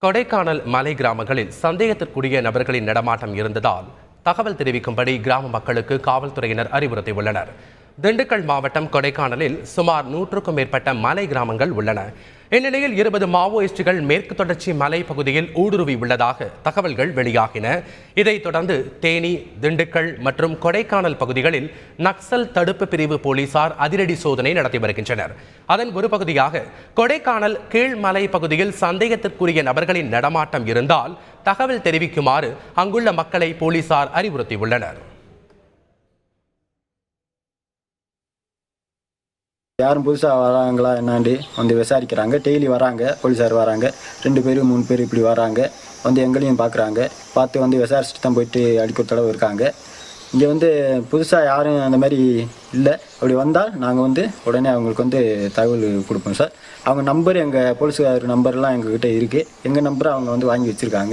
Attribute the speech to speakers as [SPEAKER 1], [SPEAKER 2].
[SPEAKER 1] கொடைக்கானல் மலை கிராமங்களில் சந்தேகத்திற்குரிய நபர்களின் நடமாட்டம் இருந்ததால் தகவல் தெரிவிக்கும்படி கிராம மக்களுக்கு காவல்துறையினர் அறிவுறுத்தியுள்ளனர். திண்டுக்கல் மாவட்டம் கொடைக்கானலில் சுமார் 100க்கும் மேற்பட்ட மலை கிராமங்கள் உள்ளன. இந்நிலையில் 20 மாவோயிஸ்டுகள் மேற்கு தொடர்ச்சி மலை பகுதியில் ஊடுருவி உள்ளதாக தகவல்கள் வெளியாகின. இதைத் தொடர்ந்து தேனி, திண்டுக்கல் மற்றும் கொடைக்கானல் பகுதிகளில் நக்சல் தடுப்பு பிரிவு போலீசார் அதிரடி சோதனை நடத்தி வருகின்றனர். அதன் ஒரு பகுதியாக கொடைக்கானல் கீழ்மலை பகுதியில் சந்தேகத்திற்குரிய நபர்களின் நடமாட்டம் இருந்தால் தகவல் தெரிவிக்குமாறு அங்குள்ள மக்களை போலீசார் அறிவுறுத்தியுள்ளனர்.
[SPEAKER 2] யாரும் புதுசாக வராங்களா என்னாண்டி வந்து விசாரிக்கிறாங்க. டெய்லி வராங்க, போலீஸார் வராங்க, 2 பேர் 3 பேர் இப்படி வராங்க. வந்து எங்களையும் பார்த்து வந்து விசாரிச்சுட்டு தான் போயிட்டு அடிக்க தடவை இருக்காங்க. இங்கே வந்து புதுசாக யாரும் அந்த மாதிரி இல்லை. அப்படி வந்தால் நாங்கள் வந்து உடனே அவங்களுக்கு வந்து தகவல் கொடுப்போம் சார். அவங்க நம்பர், எங்கள் போலீஸார் நம்பர்லாம் எங்ககிட்ட இருக்குது. எங்கள் நம்பரை அவங்க வந்து வாங்கி வச்சுருக்காங்க.